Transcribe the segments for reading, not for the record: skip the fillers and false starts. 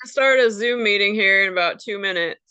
Start a Zoom meeting here in about 2 minutes.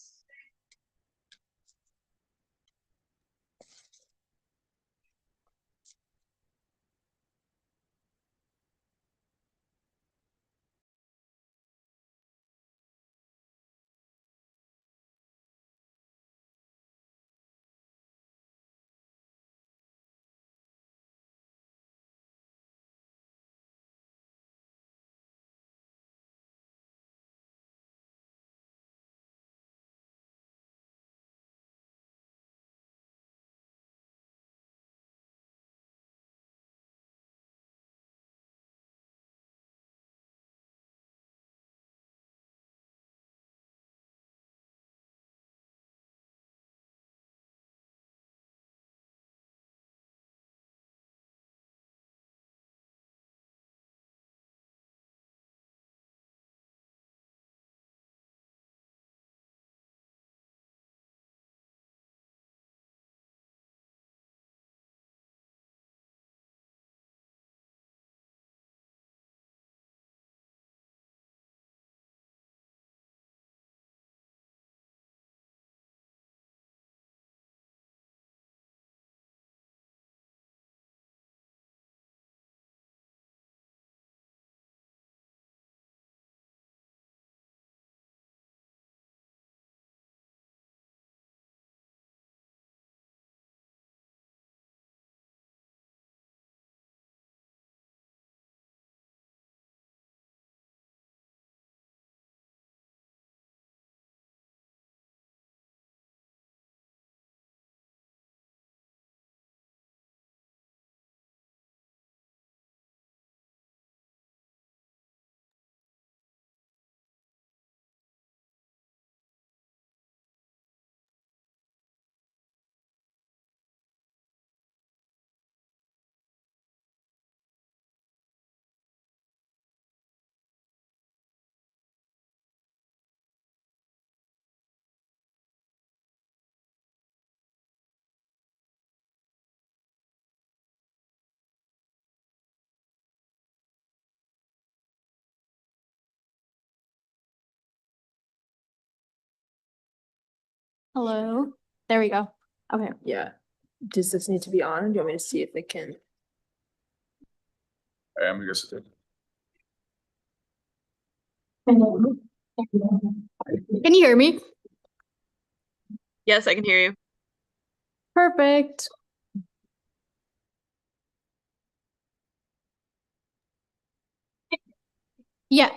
Hello. There we go. Okay. Yeah. Does this need to be on? Do you want me to see if it can? I am gonna sit. Can you hear me? Yes, I can hear you. Perfect. Yeah.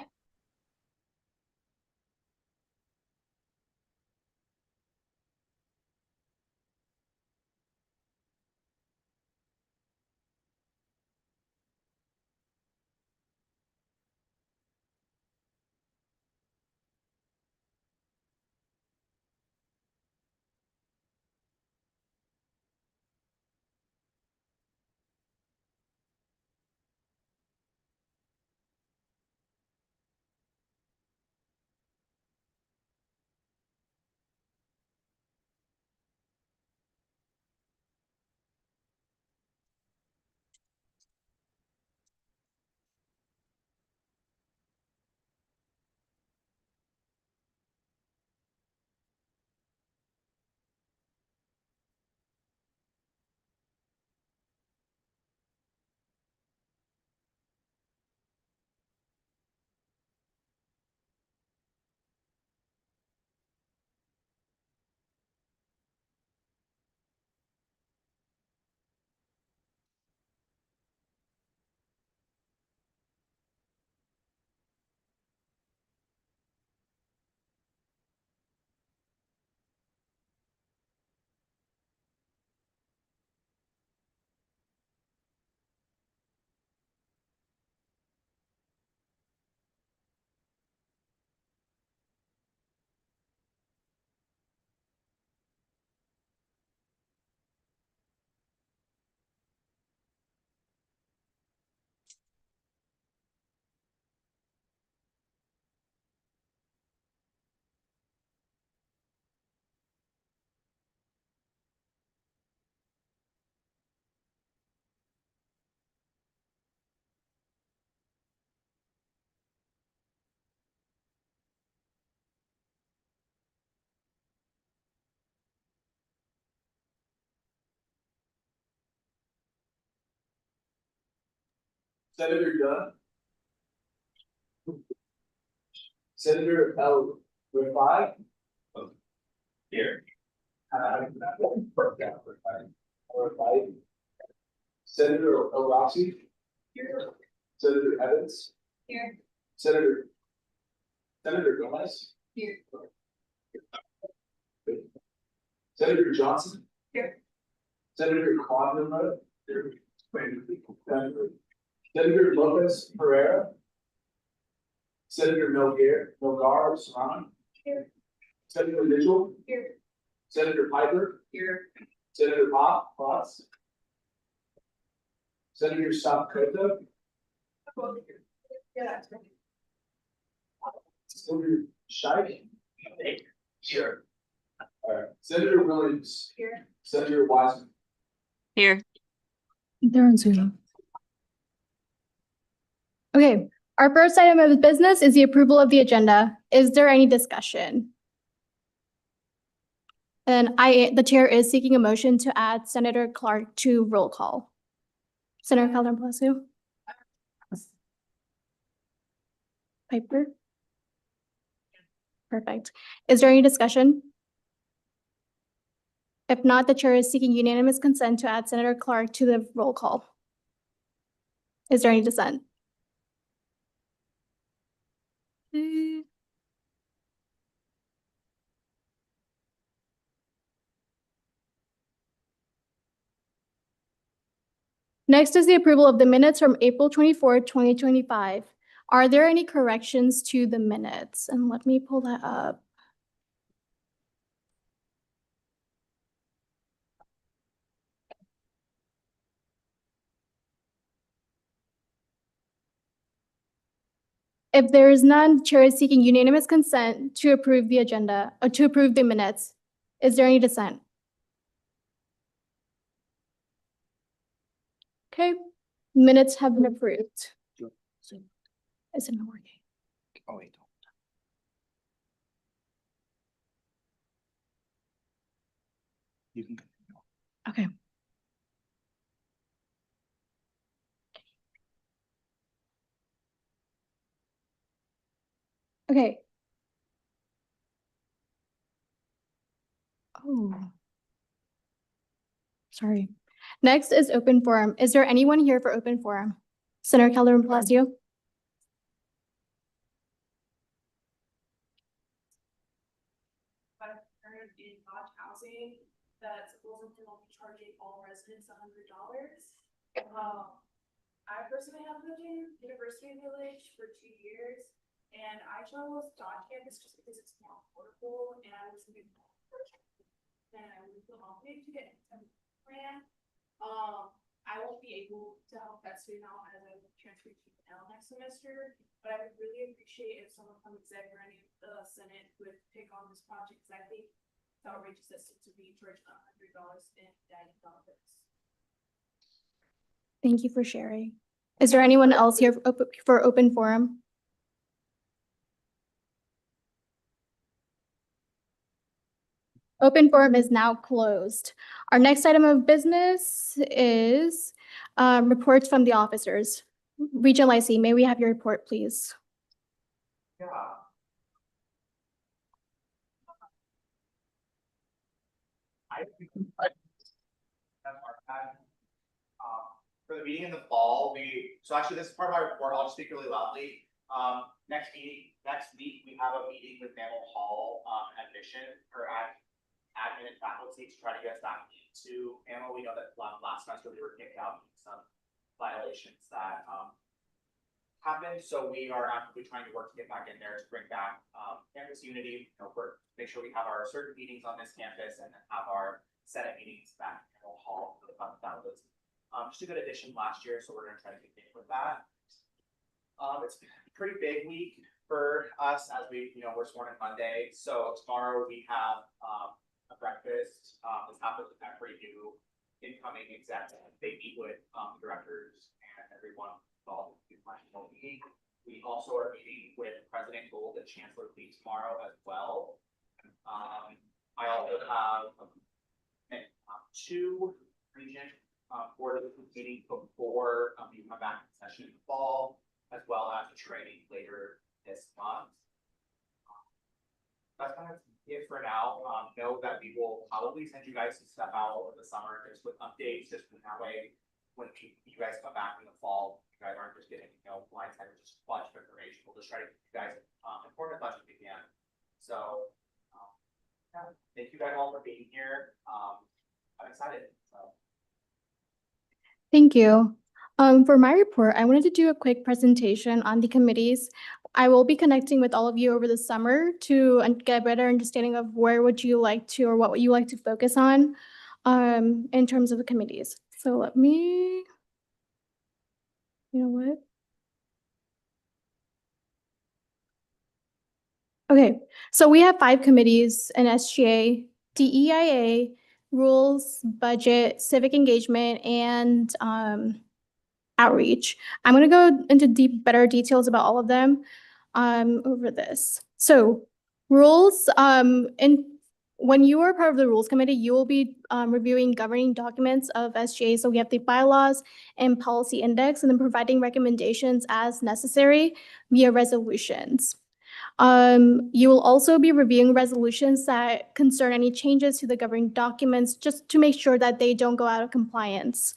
Senator Dunn. Senator L. Rifai. Here. Rifai. Senator El Rossi. Here. Senator Evans. Here. Senator Gomez. Here. Senator Johnson. Here. Senator Quadra. Senator Lopez Pereira. Senator Melgar Serrano. Here. Senator Mitchell. Here. Senator Piper. Here. Senator Potts. Senator Sapkota. Yeah, that's right. Senator Scheich. Sure. All right. Senator Williams. Here. Senator Wiseman. Here. They're on Zoom. Okay, our first item of business is the approval of the agenda. Is there any discussion? And the chair is seeking a motion to add Senator Clark to roll call. Senator Calderon Palacio. Piper. Perfect. Is there any discussion? If not, the chair is seeking unanimous consent to add Senator Clark to the roll call. Is there any dissent? Next is the approval of the minutes from April 24th, 2025. Are there any corrections to the minutes? And let me pull that up. If there is none, the chair is seeking unanimous consent to approve the agenda, or to approve the minutes. Is there any dissent? Okay, minutes have been approved. Is it not working? Oh, wait. You can. Okay. Okay. Oh. Sorry. Next is open forum. Is there anyone here for open forum? Senator Calderon Palacio. I've heard in Dodge housing that supposedly will be charging all residents $100. I personally have lived in University Village for 2 years, and I chose Dodge campus just because it's more affordable, and I was moving and I would feel obligated to get a plan. I won't be able to help that student out as I transfer to L next semester, but I would really appreciate if someone from exec or any of the Senate would pick on this project, because I think it's outrageous that students are being charged $100 in dining benefits. Thank you for sharing. Is there anyone else here for open forum? Open forum is now closed. Our next item of business is reports from the officers. Regent Lysy, may we have your report, please? Yeah. For the meeting in the fall, so actually this is part of my report, I'll just speak really loudly. Next week, we have a meeting with Mammal Hall, admission or admin and faculty to try to get us back into Mammal. We know that last semester we were kicked out in some violations that happened, so we are actively trying to work to get back in there to bring back campus unity, make sure we have our certain meetings on this campus and then have our Senate meetings back in Mammal Hall for the fun that was just a good addition last year, so we're going to try to continue with that. It's a pretty big week for us as we're sworn in Monday. So tomorrow we have a breakfast. This happens with every new incoming exec. They meet with directors and everyone involved in the national meeting. We also are meeting with President Gold and Chancellor Lee tomorrow as well. I also have two Regent for the meeting before, you come back in session in the fall, as well as the training later this month. That's kind of it for now. Know that we will probably send you guys some stuff out over the summer, just with updates, just in that way. When you guys come back in the fall, you guys aren't just getting, blindsided with just a bunch of information. We'll just try to keep you guys informed as much as we can. So, yeah, thank you guys all for being here. I'm excited. So. Thank you. For my report, I wanted to do a quick presentation on the committees. I will be connecting with all of you over the summer to get a better understanding of where would you like to, or what would you like to focus on in terms of the committees. So let me, you know what? Okay, so we have 5 committees in SGA: DEIA, rules, budget, civic engagement, and outreach. I'm going to go into better details about all of them over this. So rules, and when you are part of the rules committee, you will be reviewing governing documents of SGA. So we have the bylaws and policy index, and then providing recommendations as necessary via resolutions. You will also be reviewing resolutions that concern any changes to the governing documents, just to make sure that they don't go out of compliance.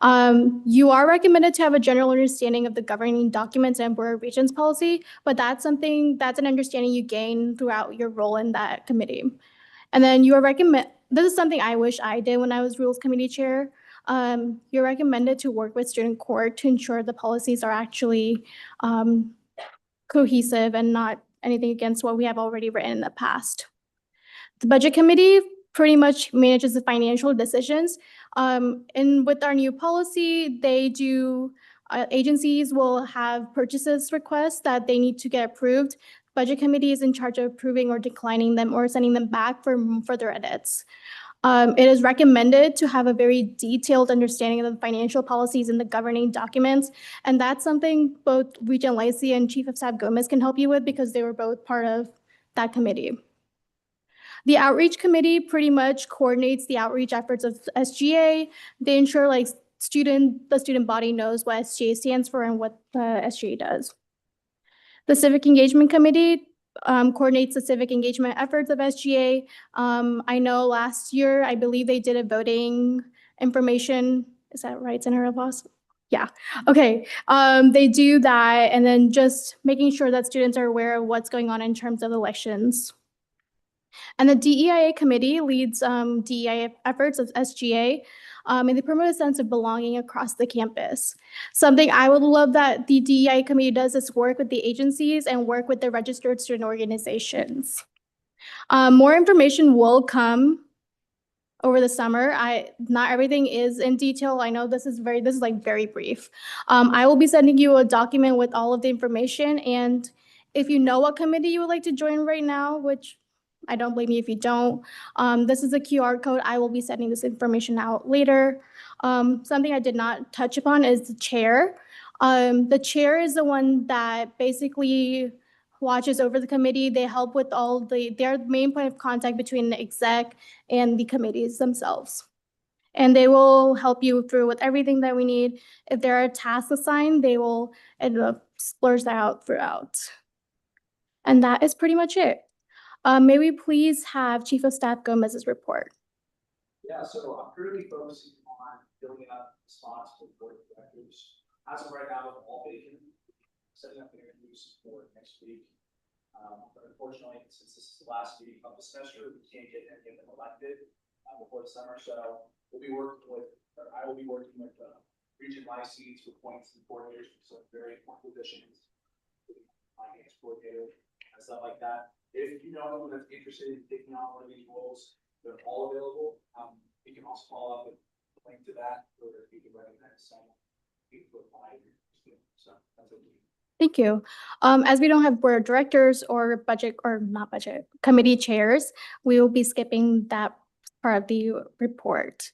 You are recommended to have a general understanding of the governing documents and Board of Regents policy, but that's an understanding you gain throughout your role in that committee. And then this is something I wish I did when I was Rules Committee Chair. You're recommended to work with student court to ensure the policies are actually cohesive and not anything against what we have already written in the past. The Budget Committee pretty much manages the financial decisions. And with our new policy, agencies will have purchases requests that they need to get approved. Budget Committee is in charge of approving or declining them or sending them back for further edits. It is recommended to have a very detailed understanding of the financial policies and the governing documents, and that's something both Regent Lacey and Chief of Staff Gomez can help you with because they were both part of that committee. The Outreach Committee pretty much coordinates the outreach efforts of SGA. They ensure the student body knows what SGA stands for and what the SGA does. The Civic Engagement Committee coordinates the civic engagement efforts of SGA. I know last year, I believe they did a voting information. Is that right, Senator Boss? Yeah, okay. They do that, and then just making sure that students are aware of what's going on in terms of elections. And the DEIA committee leads DEIA efforts of SGA, and they promote a sense of belonging across the campus. Something I would love that the DEIA committee does is work with the agencies and work with the registered student organizations. More information will come over the summer. Not everything is in detail. I know this is like very brief. I will be sending you a document with all of the information, and if you know what committee you would like to join right now, which I don't blame you if you don't, this is a QR code. I will be sending this information out later. Something I did not touch upon is the chair. The chair is the one that basically watches over the committee. They help with their main point of contact between the exec and the committees themselves. And they will help you through with everything that we need. If there are tasks assigned, they will splurge that out throughout. And that is pretty much it. May we please have Chief of Staff Gomez's report? Yeah, so I'm currently focusing on building up spots for board of directors. As of right now, all vacant, setting up interviews for next week. But unfortunately, since this is the last meeting of the semester, we can't get any of them elected before the summer. So I will be working with Regent Lacey to appoint some coordinators for some very important positions, finance coordinator and stuff like that. If you know anyone that's interested in taking on one of these roles, they're all available. You can also follow up with a link to that, or you can recognize some people to apply. So that's what we do. Thank you. As we don't have board of directors or committee chairs, we will be skipping that part of the report.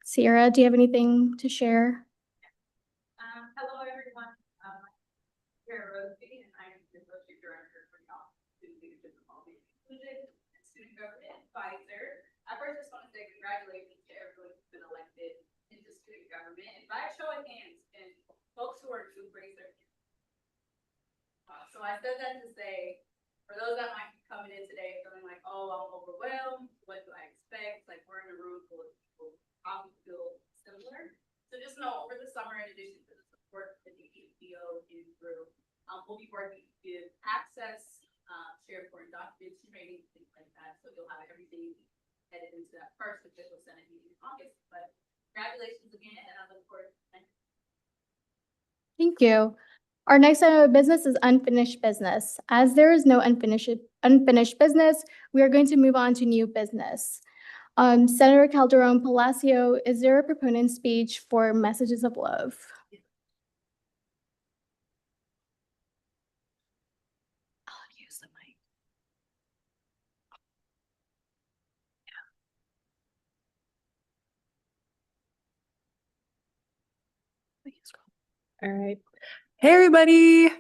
Sierra, do you have anything to share? Hello, everyone. Here Rosie, and I'm the associate director for the Office of Student Leadership and Policy Inclusion and Student Government Advisor. I first just want to say congratulations to everyone who's been elected into student So I said that to say, for those that might be coming in today feeling like, oh, I'm overwhelmed, what do I expect? Like, we're in a room full of people, probably feel similar. So just know, over the summer, in addition to the support that the EPO is through, we'll be working to give access, share important documents, training, things like that. So you'll have everything headed into that first official Senate meeting in August. But congratulations again, and I look forward to the next. Thank you. Our next item of business is unfinished business. As there is no unfinished business, we are going to move on to new business. Senator Calderon Palacio, is there a proponent speech for messages of love? I'll use the mic. All right. Hey, everybody.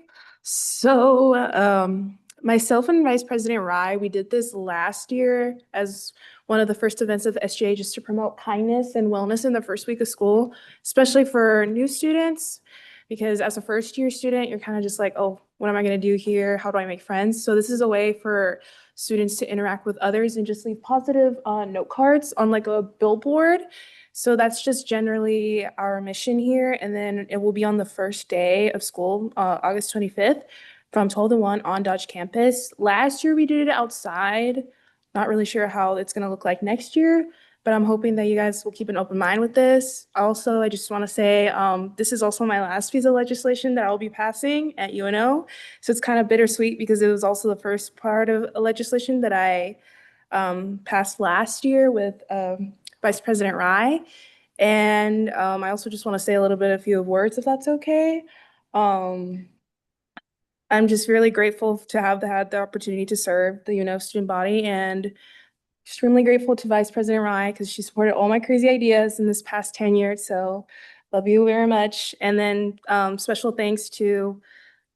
So, myself and Vice President Rye, we did this last year as one of the first events of SGA just to promote kindness and wellness in the first week of school, especially for new students. Because as a first-year student, you're kind of just like, oh, what am I going to do here? How do I make friends? So this is a way for students to interact with others and just leave positive note cards on like a billboard. So that's just generally our mission here. And then it will be on the first day of school, August 25th, from 12 to 1 on Dodge campus. Last year we did it outside. Not really sure how it's going to look like next year, but I'm hoping that you guys will keep an open mind with this. Also, I just want to say this is also my last piece of legislation that I'll be passing at UNO. So it's kind of bittersweet because it was also the first part of a legislation that I passed last year with Vice President Rye. And I also just want to say a few words, if that's okay. I'm just really grateful to have had the opportunity to serve the UNO student body, and extremely grateful to Vice President Rye because she supported all my crazy ideas in this past 10 years. So love you very much. And then special thanks to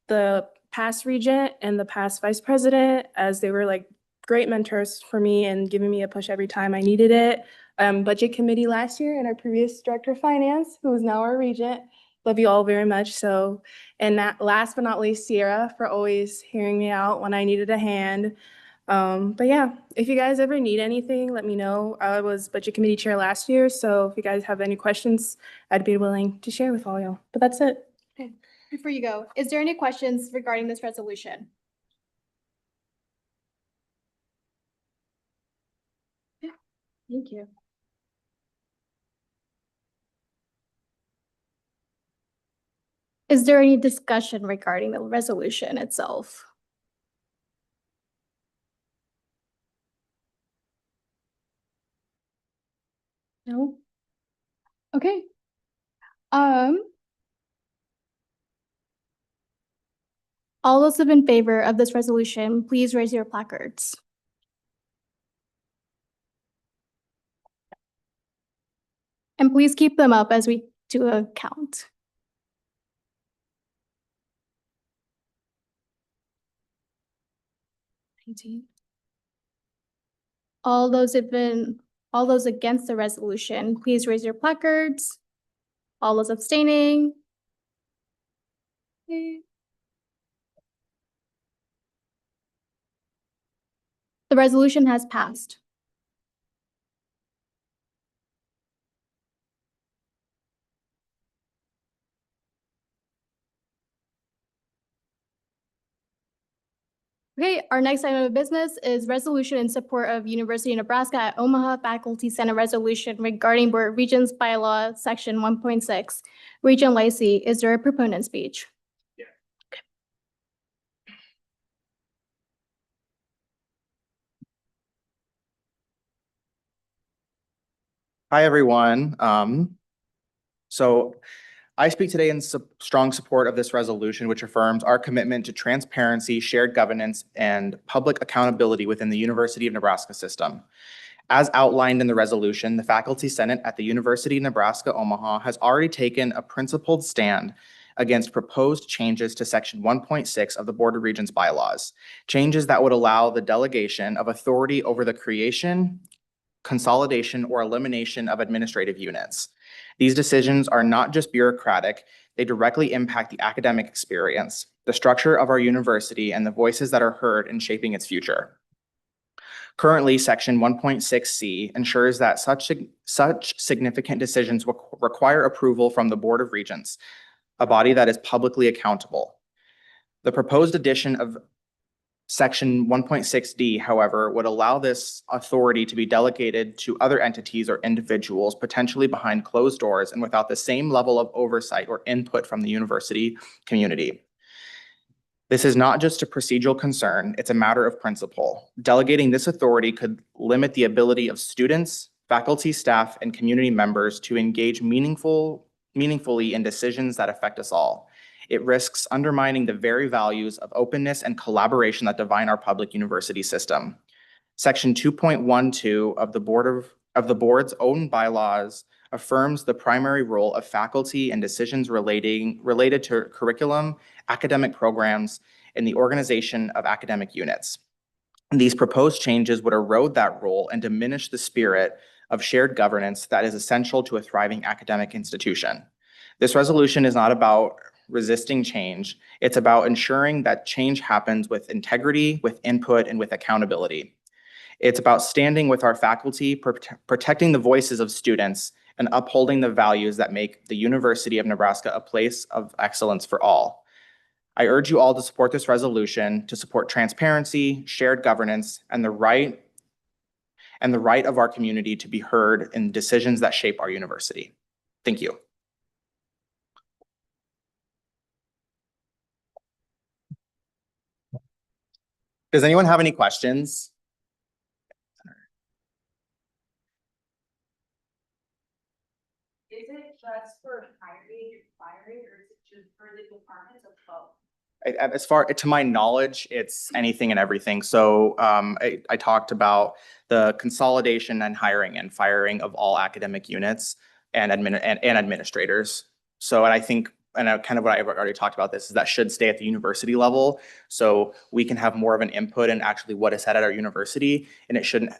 the past regent and the past vice president, as they were like great mentors for me and giving me a push every time I needed it. Budget committee last year and our previous director of finance, who is now our regent. Love you all very much. So, and that, last but not least, Sierra, for always hearing me out when I needed a hand. But yeah, if you guys ever need anything, let me know. I was budget committee chair last year, so if you guys have any questions, I'd be willing to share with all y'all. But that's it. Okay. Before you go, is there any questions regarding this resolution? Yeah, thank you. Is there any discussion regarding the resolution itself? No? Okay. All those in favor of this resolution, please raise your placards. And please keep them up as we do a count. All those against the resolution, please raise your placards. All those abstaining. Okay. The resolution has passed. Okay, our next item of business is resolution in support of University of Nebraska at Omaha Faculty Senate resolution regarding Board of Regents bylaw section 1.6. Regent Lacey, is there a proponent speech? Yeah. Okay. Hi, everyone. So I speak today in strong support of this resolution, which affirms our commitment to transparency, shared governance, and public accountability within the University of Nebraska system. As outlined in the resolution, the Faculty Senate at the University of Nebraska Omaha has already taken a principled stand against proposed changes to Section 1.6 of the Board of Regents bylaws, changes that would allow the delegation of authority over the creation, consolidation, or elimination of administrative units. These decisions are not just bureaucratic, They directly impact the academic experience, the structure of our university, and the voices that are heard in shaping its future. Currently, Section 1.6C ensures that such significant decisions require approval from the Board of Regents, a body that is publicly accountable. The proposed addition of Section 1.6D, however, would allow this authority to be delegated to other entities or individuals, potentially behind closed doors and without the same level of oversight or input from the university community. This is not just a procedural concern, it's a matter of principle. Delegating this authority could limit the ability of students, faculty, staff, and community members to engage meaningfully in decisions that affect us all. It risks undermining the very values of openness and collaboration that define our public university system. Section 2.12 of the board's own bylaws affirms the primary role of faculty in decisions related to curriculum, academic programs, and the organization of academic units. These proposed changes would erode that role and diminish the spirit of shared governance that is essential to a thriving academic institution. This resolution is not about resisting change. It's about ensuring that change happens with integrity, with input, and with accountability. It's about standing with our faculty, protecting the voices of students, and upholding the values that make the University of Nebraska a place of excellence for all. I urge you all to support this resolution, to support transparency, shared governance, and the right of our community to be heard in decisions that shape our university. Thank you. Does anyone have any questions? Is it just for hiring and firing, or is it just for the departments of both? As far to my knowledge, it's anything and everything. So I talked about the consolidation and hiring and firing of all academic units and administrators. So, and I think, and kind of what I've already talked about this, is that should stay at the university level. So we can have more of an input in actually what is said at our university. And it shouldn't,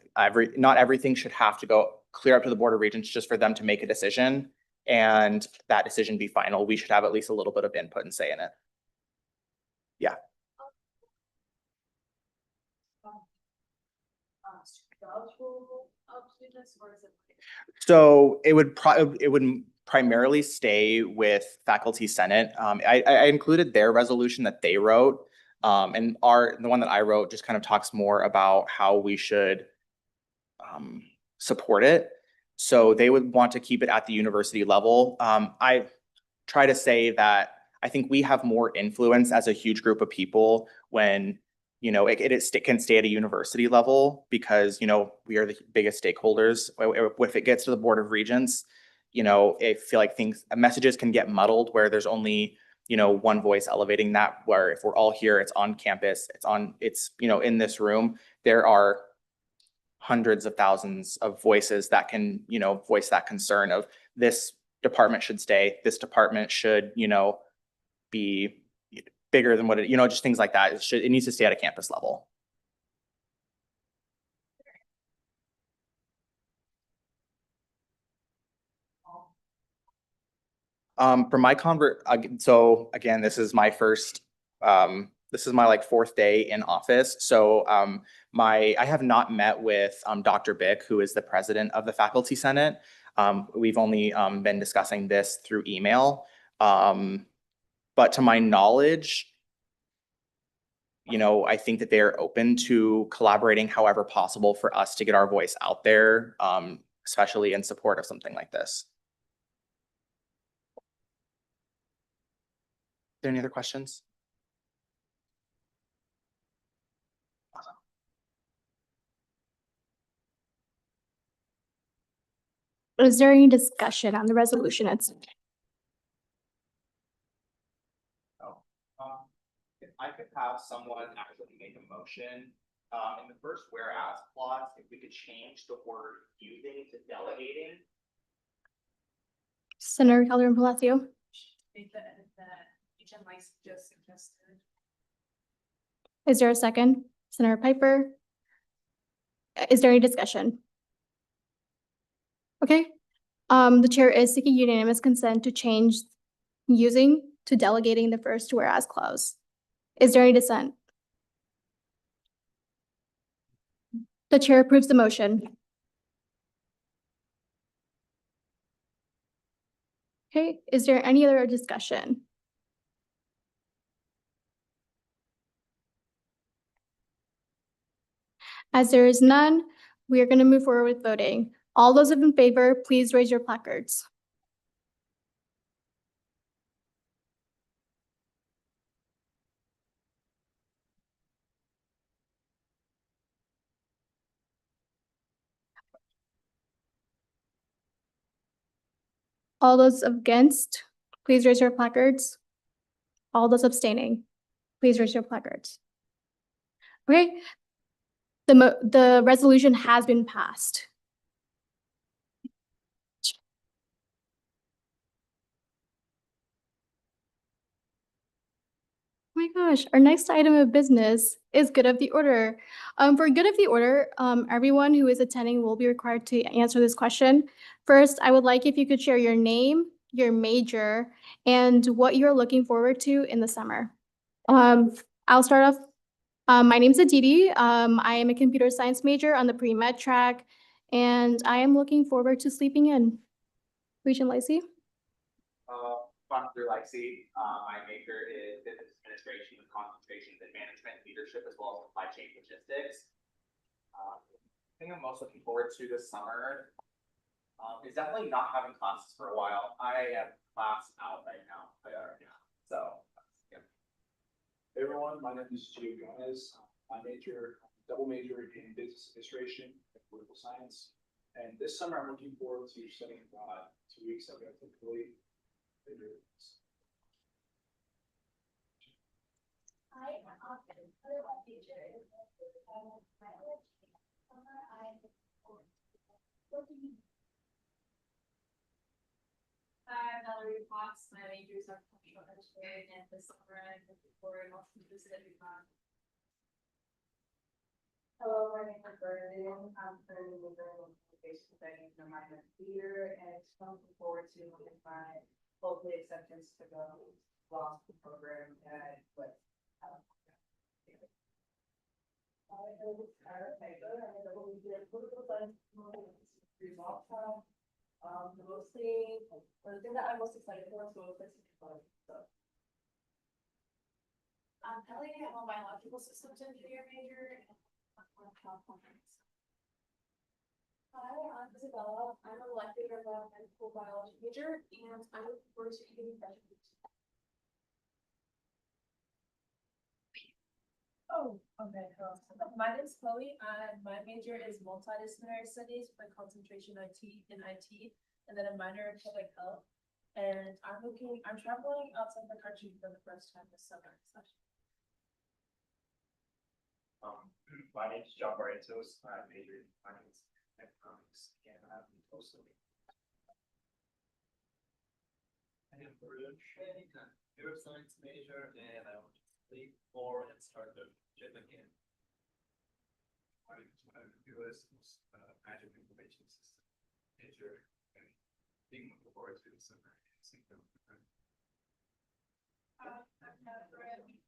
not everything should have to go clear up to the Board of Regents just for them to make a decision and that decision be final. We should have at least a little bit of input and say in it. Yeah. So it would primarily stay with faculty senate. I included their resolution that they wrote, and the one that I wrote just kind of talks more about how we should support it. So they would want to keep it at the university level. I try to say that I think we have more influence as a huge group of people when, you know, it can stay at a university level because, you know, we are the biggest stakeholders. If it gets to the Board of Regents, you know, I feel like messages can get muddled where there's only, you know, one voice elevating that, where if we're all here, it's on campus, it's, you know, in this room, there are hundreds of thousands of voices that can, you know, voice that concern of this department should stay, this department should, you know, be bigger than what it, you know, just things like that. It needs to stay at a campus level. For my so again, this is my first, this is my like 4th day in office. So I have not met with Dr. Bick, who is the president of the Faculty Senate. We've only been discussing this through email. But to my knowledge, you know, I think that they're open to collaborating however possible for us to get our voice out there, especially in support of something like this. Are there any other questions? Awesome. Is there any discussion on the resolution itself? If I could have someone actually make a motion, in the first whereas clause, if we could change the word using to delegating. Senator Calderon Palacio? Just suggested. Is there a second? Senator Piper? Is there any discussion? Okay. The chair is seeking unanimous consent to change using to delegating the first whereas clause. Is there any dissent? The chair approves the motion. Okay, is there any other discussion? As there is none, we are going to move forward with voting. All those in favor, please raise your placards. All those against, please raise your placards. All those abstaining, please raise your placards. Okay. The resolution has been passed. Oh my gosh, our next item of business is good of the order. For good of the order, everyone who is attending will be required to answer this question. First, I would like if you could share your name, your major, and what you're looking forward to in the summer. I'll start off. My name's Aditi. I am a computer science major on the pre-med track, and I am looking forward to sleeping in. Regent Lacey? Fun through Lexi, my major is business administration with concentrations in management, leadership, as well as supply chain logistics. The thing I'm most looking forward to this summer is definitely not having classes for a while. I am class out right now. So, yeah. Hey everyone, my name is SGA. I double major in business administration and political science. And this summer I'm looking forward to studying 2 weeks I've got typically. Hi, Valerie Fox. My major is architectural engineering, and this summer I'm looking forward to visiting. Hello, my name is Vernon. I'm currently with the education studying in the minor theater, and I'm looking forward to my hopefully acceptance to go law school program at what. Mostly, the thing that I'm most excited for is going to so. I'm Ellie, I'm a biological systems engineer major. Hi, I'm Isabella. I'm a molecular biomedical biology major, and I'm looking forward to eating vegetables. Oh, okay. My name is Chloe, and my major is multidisciplinary studies with a concentration in IT, and then a minor in public health. And I'm traveling outside the country for the first time this summer. My name is John Barrientos. I majored in finance and economics, and I'm also. I am Baruch, computer science major, and I want to sleep more and start the gym again. My US magic information system major, and being looking forward to the summer. I'm Catherine.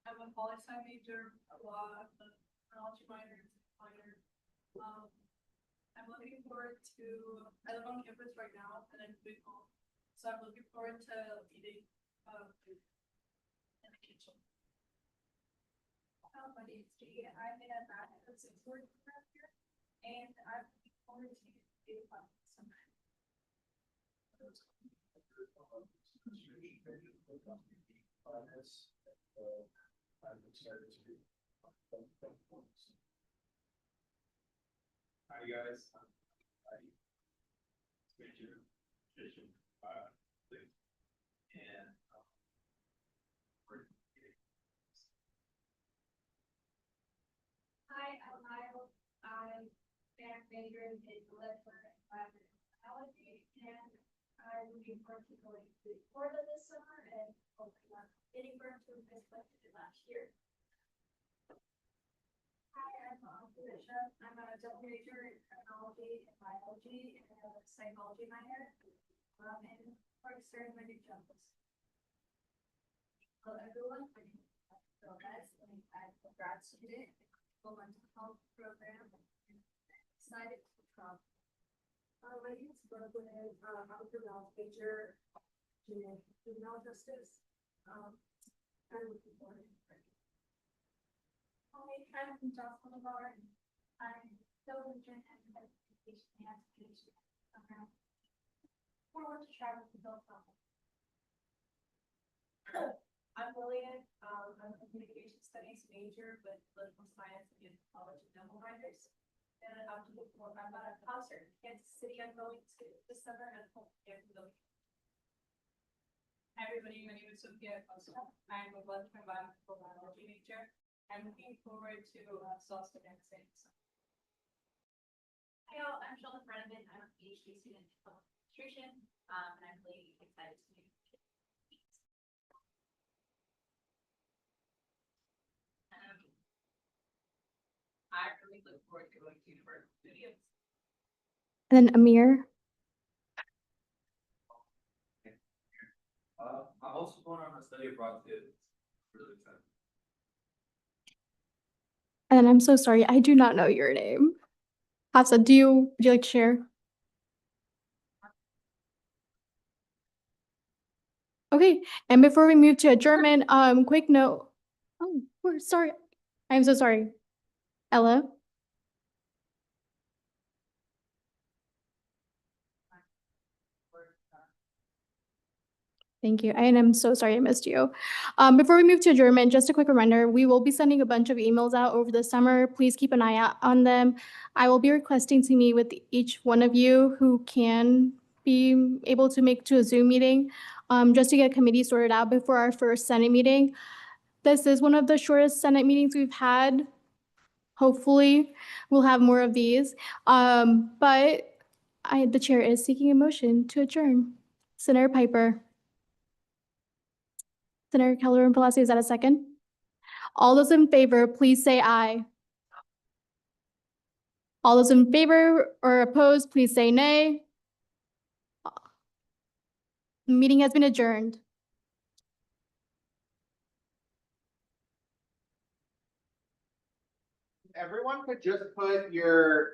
I'm a poli-sci major, a law, technology minor. I'm looking forward to, I live on campus right now and I'm moving home. So I'm looking forward to eating food in the kitchen. My name is G. I'm in a math and sixth grade here, and I'm looking forward to eating fun summer. I'm excited to be. Hi guys, I major vision and Hi, I'm Niall. I'm majoring in molecular and biology, and I'm looking forward to going to Florida this summer and hopefully getting burned to as much as last year. Hi, I'm Felicia. I'm a double major in technology and biology and a psychology minor. And Or starting my new jobs. Hello, everyone. My name is Gomez, and I'm a grad student in the mental health program. Excited to come. My name is Brooklyn. I'm a criminal major in criminal justice. I'm looking forward to it. Hi, I'm from Jocelyn Bar. I'm still in and education and education program. Forward to travel to build something. I'm Lillian, I'm a communication studies major with political science and college of double minors. And I'm looking forward, I'm at a concert in Kansas City, I'm going to this summer and hope to go. Hi everybody, my name is Sophia Costa. I'm a blood and biological biology major. I'm looking forward to Sauce and Saints. Hi all, I'm Sheldon Brenneman. I'm a PhD student in public administration, and I'm really excited to meet you. I really look forward to going to Universal Studios. And then Amir. I'm also going on a study abroad too. Really excited. And then I'm so sorry, I do not know your name. Hafsa, would you like to share? Okay, and before we move to adjournment, quick note. Oh, we're sorry. I'm so sorry. Ella? Thank you, and I'm so sorry I missed you. Before we move to adjournment, just a quick reminder, we will be sending a bunch of emails out over the summer. Please keep an eye out on them. I will be requesting to meet with each one of you who can be able to make to a Zoom meeting, just to get committee sorted out before our first Senate meeting. This is one of the shortest Senate meetings we've had. Hopefully, we'll have more of these. But the chair is seeking a motion to adjourn. Senator Piper. Senator Calderon Palacio, is that a second? All those in favor, please say aye. All those in favor or opposed, please say nay. The meeting has been adjourned. Everyone could just put your,